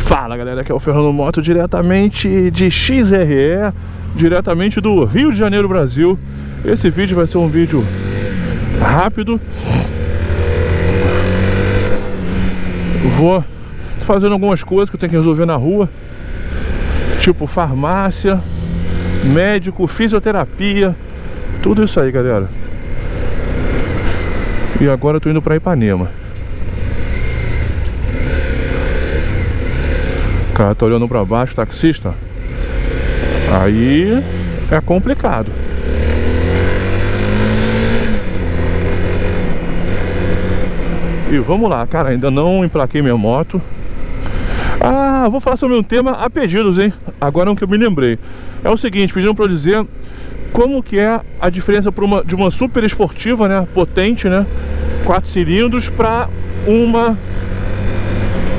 Fala galera, aqui é o Fernando Moto, diretamente de XRE, diretamente do Rio de Janeiro, Brasil. Esse vídeo vai ser um vídeo rápido. Vou fazendo algumas coisas que eu tenho que resolver na rua, tipo farmácia, médico, fisioterapia, tudo isso aí, galera. E agora eu tô indo pra Ipanema. O cara tá olhando pra baixo, taxista. Aí é complicado. E vamos lá, cara, ainda não emplaquei minha moto. Ah, vou falar sobre um tema a pedidos, hein? Agora é um que eu me lembrei. É o seguinte, pediram pra eu dizer como que é a diferença de uma super esportiva, né, potente, né, 4 cilindros, para uma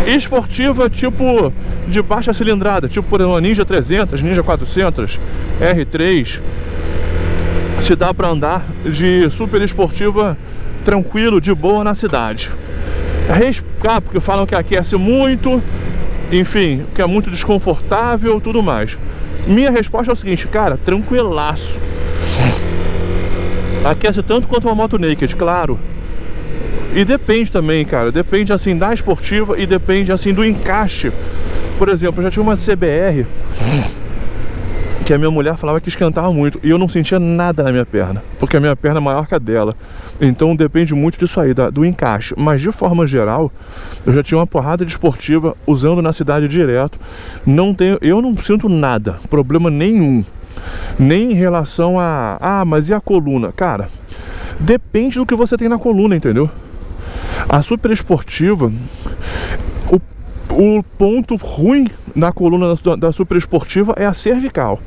esportiva tipo de baixa cilindrada, tipo por exemplo, Ninja 300, Ninja 400, R3. Se dá pra andar de super esportiva tranquilo, de boa na cidade. Porque falam que aquece muito, enfim, que é muito desconfortável, tudo mais. Minha resposta é o seguinte, cara, tranquilaço. Aquece tanto quanto uma moto naked, claro. E depende também, cara, depende assim da esportiva e depende assim do encaixe. Por exemplo, eu já tinha uma CBR que a minha mulher falava que esquentava muito e eu não sentia nada na minha perna, porque a minha perna é maior que a dela. Então depende muito disso aí, do encaixe. Mas de forma geral, eu já tinha uma porrada de esportiva usando na cidade direto. Eu não sinto nada, problema nenhum. Nem em relação a... Ah, mas e a coluna? Cara, depende do que você tem na coluna, entendeu? A super esportiva, o ponto ruim na coluna da super esportiva é a cervical.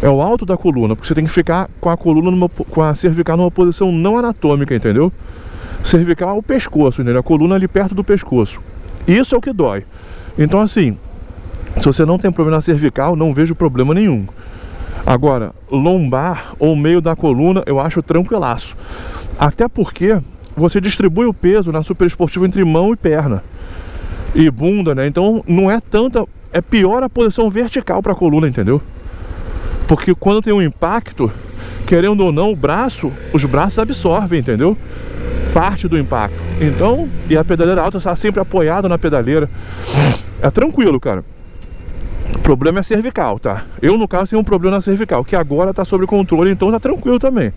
É o alto da coluna, porque você tem que ficar com a coluna com a cervical numa posição não anatômica, entendeu? Cervical é o pescoço, entendeu? A coluna ali perto do pescoço. Isso é o que dói. Então assim, se você não tem problema na cervical, não vejo problema nenhum. Agora, lombar ou meio da coluna, eu acho tranquilaço. Até porque você distribui o peso na super esportiva entre mão e perna e bunda, né? Então não é tanta... É pior a posição vertical para a coluna, entendeu? Porque quando tem um impacto, querendo ou não, os braços absorvem, entendeu? Parte do impacto. Então, e a pedaleira alta está sempre apoiada na pedaleira. É tranquilo, cara. O problema é cervical, tá? Eu, no caso, tenho um problema na cervical, que agora tá sob controle, então tá tranquilo também.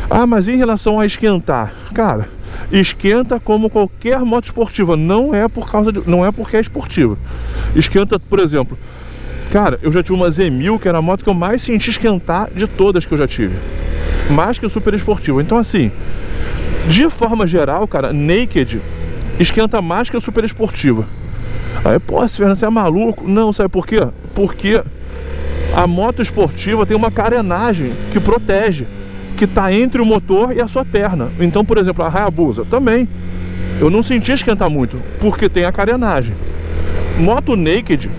Ah, mas em relação a esquentar, cara, esquenta como qualquer moto esportiva. Não é porque é esportiva. Esquenta, por exemplo, cara, eu já tive uma Z1000, que era a moto que eu mais senti esquentar de todas que eu já tive, mais que o super esportivo. Então assim, de forma geral, cara, naked esquenta mais que a super esportiva. Aí, pô, Fernando, você é maluco? Não, sabe por quê? Porque a moto esportiva tem uma carenagem que protege, que tá entre o motor e a sua perna. Então, por exemplo, a Hayabusa também, eu não senti esquentar muito, porque tem a carenagem. Moto naked,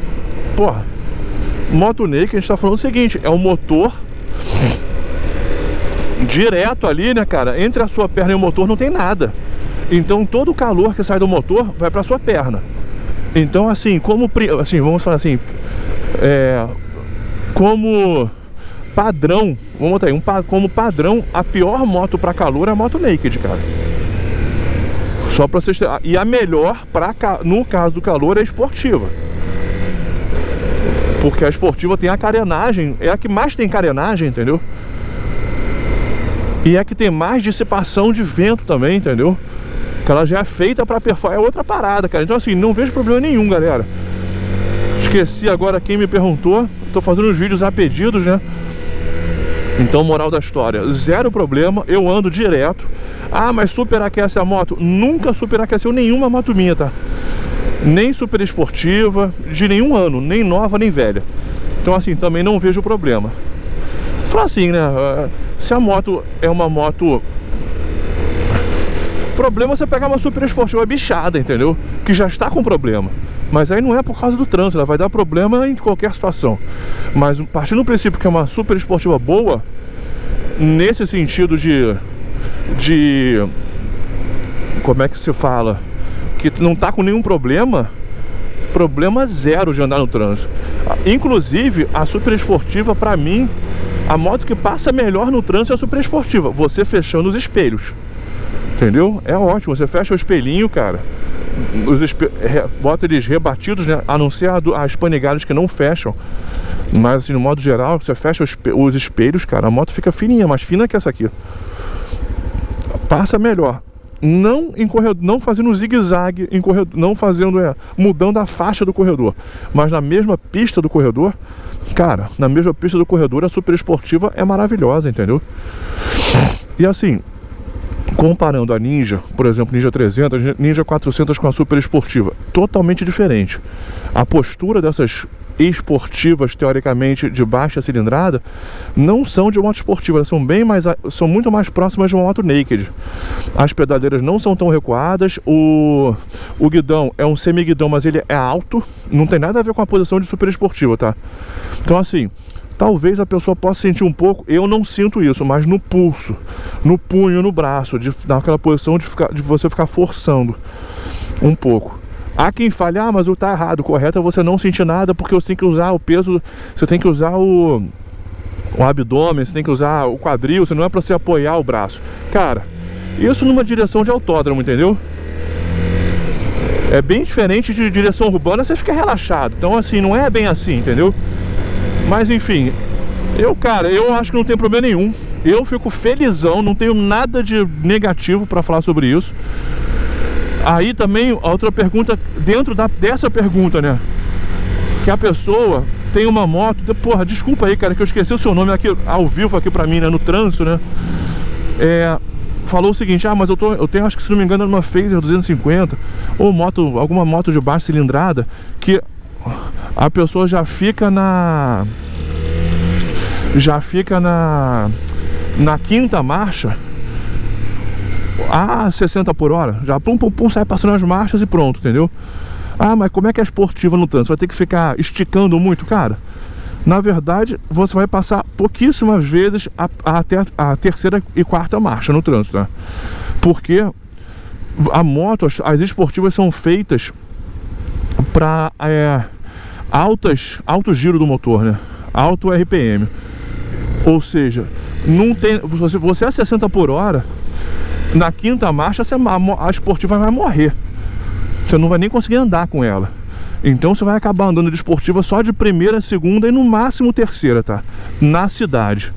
porra, moto naked, a gente tá falando o seguinte, é um motor direto ali, né, cara? Entre a sua perna e o motor não tem nada. Então todo o calor que sai do motor vai pra sua perna. Então assim, vamos falar assim, como padrão, vamos botar aí, como padrão, a pior moto pra calor é a moto naked, cara. Só pra vocês terem. E a melhor, no caso do calor, é a esportiva. Porque a esportiva tem a carenagem, é a que mais tem carenagem, entendeu? E é a que tem mais dissipação de vento também, entendeu? Que ela já é feita pra perforar, é outra parada, cara. Então assim, não vejo problema nenhum, galera. Esqueci agora quem me perguntou. Tô fazendo os vídeos a pedidos, né? Então, moral da história, zero problema, eu ando direto. Ah, mas superaquece a moto? Nunca superaqueceu nenhuma moto minha, tá? Nem super esportiva, de nenhum ano, nem nova, nem velha. Então assim, também não vejo problema. Fala assim, né? Se a moto é uma moto... Problema é você pegar uma super esportiva bichada, entendeu? Que já está com problema. Mas aí não é por causa do trânsito, ela vai dar problema em qualquer situação. Mas partindo do princípio que é uma super esportiva boa, nesse sentido de como é que se fala? que não tá com nenhum problema, problema zero de andar no trânsito. Inclusive, a super esportiva, pra mim, a moto que passa melhor no trânsito é a super esportiva. Você fechando os espelhos, entendeu? É ótimo, você fecha o espelhinho, cara. Bota eles rebatidos, né? A não ser as panegadas que não fecham. Mas assim, no modo geral, você fecha os espelhos, cara, a moto fica fininha, mais fina que essa aqui. Passa melhor. Não em corredor, não fazendo zigue-zague em corredor, não fazendo, mudando a faixa do corredor, mas na mesma pista do corredor, cara, na mesma pista do corredor, a super esportiva é maravilhosa, entendeu? E assim, comparando a Ninja, por exemplo, Ninja 300, Ninja 400 com a super esportiva, totalmente diferente. A postura dessas esportivas, teoricamente de baixa cilindrada, não são de moto esportiva, elas são muito mais próximas de uma moto naked. As pedaleiras não são tão recuadas, o guidão é um semi-guidão, mas ele é alto, não tem nada a ver com a posição de super esportiva, tá? Então assim, talvez a pessoa possa sentir um pouco, eu não sinto isso, mas no pulso, no punho, no braço, naquela posição de você ficar forçando um pouco. Há quem fale, mas o tá errado, o correto é você não sentir nada, porque você tem que usar o peso, você tem que usar o abdômen, você tem que usar o quadril, você não é pra você apoiar o braço. Cara, isso numa direção de autódromo, entendeu? É bem diferente de direção urbana, você fica relaxado. Então assim, não é bem assim, entendeu? Mas enfim, eu acho que não tem problema nenhum. Eu fico felizão, não tenho nada de negativo pra falar sobre isso. Aí também, a outra pergunta, dentro dessa pergunta, né? Que a pessoa tem uma moto, porra, desculpa aí, cara, que eu esqueci o seu nome aqui, ao vivo aqui pra mim, né? No trânsito, né? Falou o seguinte, mas eu tenho, acho que se não me engano, uma Phaser 250, ou alguma moto de baixa cilindrada, que a pessoa já fica na quinta marcha a 60 por hora, já pum, sai passando as marchas e pronto, entendeu? Mas como é que é esportiva no trânsito? Vai ter que ficar esticando muito, cara? Na verdade, você vai passar pouquíssimas vezes até a terceira e quarta marcha no trânsito, né? Porque a moto, as esportivas são feitas para alto giro do motor, né? Alto RPM. Ou seja, não tem, você é 60 por hora, na quinta marcha a esportiva vai morrer. Você não vai nem conseguir andar com ela. Então você vai acabar andando de esportiva só de primeira, segunda e no máximo terceira, tá? Na cidade.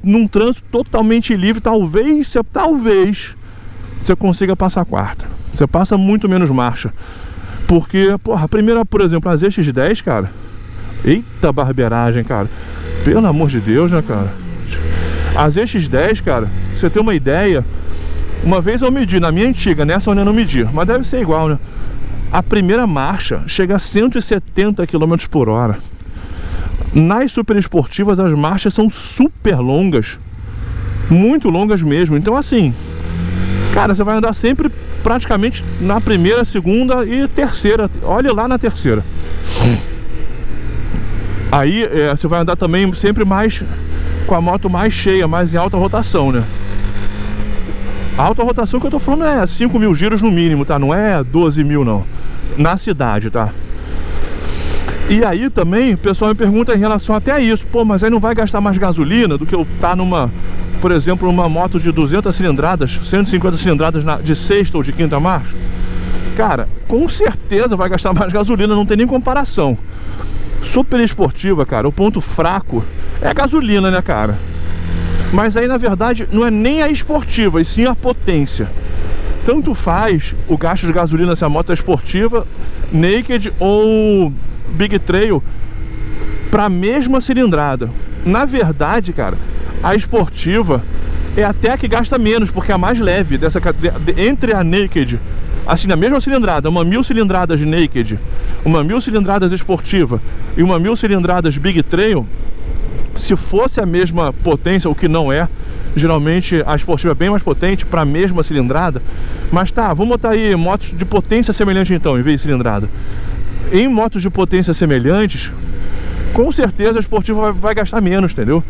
Num trânsito totalmente livre, talvez você consiga passar a quarta. Você passa muito menos marcha. Porque, porra, a primeira, por exemplo, as ZX10, cara. Eita barbeiragem, cara. Pelo amor de Deus, né, cara? As ZX10, cara, pra você ter uma ideia, uma vez eu medi, na minha antiga, nessa eu não medi, mas deve ser igual, né? A primeira marcha chega a 170 km por hora. Nas super esportivas as marchas são super longas, muito longas mesmo. Então assim, cara, você vai andar sempre praticamente na primeira, segunda e terceira. Olha lá na terceira. Aí você vai andar também sempre mais com a moto mais cheia, mais em alta rotação, né? A alta rotação que eu tô falando é 5 mil giros no mínimo, tá? Não é 12 mil não. Na cidade, tá? E aí também o pessoal me pergunta em relação até a isso. Pô, mas aí não vai gastar mais gasolina do que eu tá numa, por exemplo, uma moto de 200 cilindradas, 150 cilindradas de sexta ou de quinta marcha? Cara, com certeza vai gastar mais gasolina, não tem nem comparação. Super esportiva, cara, o ponto fraco é a gasolina, né, cara? Mas aí, na verdade, não é nem a esportiva, e sim a potência. Tanto faz o gasto de gasolina se a moto é esportiva, naked ou big trail, para a mesma cilindrada. Na verdade, cara, a esportiva é até a que gasta menos, porque é a mais leve entre a naked, assim, na mesma cilindrada, uma 1000 cilindradas naked, uma 1000 cilindradas esportiva e uma 1000 cilindradas big trail. Se fosse a mesma potência, o que não é, geralmente a esportiva é bem mais potente para a mesma cilindrada. Mas tá, vamos botar aí motos de potência semelhante então, em vez de cilindrada. Em motos de potência semelhantes, com certeza a esportiva vai gastar menos, entendeu?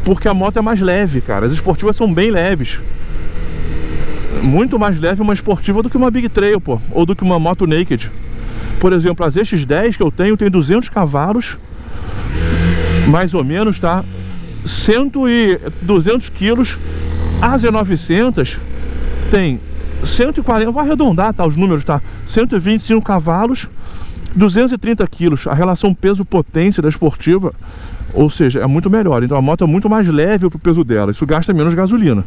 Porque a moto é mais leve, cara. As esportivas são bem leves. muito mais leve uma esportiva do que uma Big Trail, pô, ou do que uma moto naked. Por exemplo, a ZX10 que eu tenho tem 200 cavalos, mais ou menos, tá? 200 quilos. A Z900 tem 140, vou arredondar, tá, os números, tá? 125 cavalos, 230 quilos. A relação peso-potência da esportiva, ou seja, é muito melhor. Então a moto é muito mais leve pro peso dela. Isso gasta menos gasolina.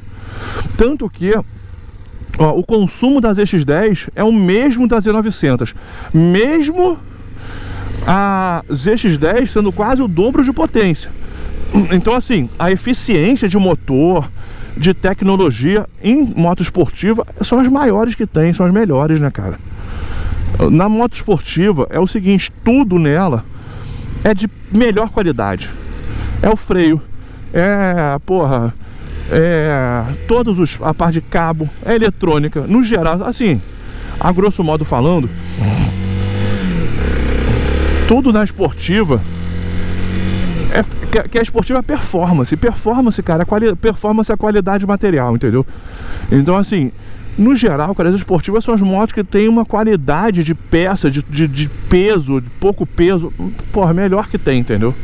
Tanto que, ó, o consumo da ZX10 é o mesmo da Z900. Mesmo a ZX10 sendo quase o dobro de potência. Então assim, a eficiência de motor, de tecnologia em moto esportiva são as maiores que tem, são as melhores, né, cara? Na moto esportiva é o seguinte, tudo nela é de melhor qualidade. É o freio, a parte de cabo, é eletrônica, no geral, assim, a grosso modo falando, tudo na esportiva que a esportiva é performance. Performance, cara, performance é a qualidade material, entendeu? Então, assim, no geral, cara, as esportivas são as motos que tem uma qualidade de peça, de peso, de pouco peso, porra, melhor que tem, entendeu?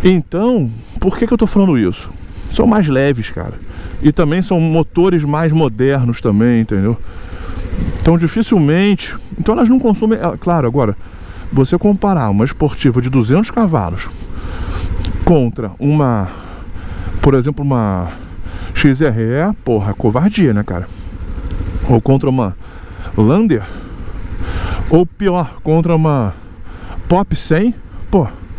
Então, por que eu tô falando isso? São mais leves, cara. E também são motores mais modernos também, entendeu? Então, dificilmente... Então, elas não consomem... Claro, agora... Você comparar uma esportiva de 200 cavalos contra uma, por exemplo, uma XRE, porra, covardia, né, cara? Ou contra uma Lander, ou pior, contra uma Pop 100, pô,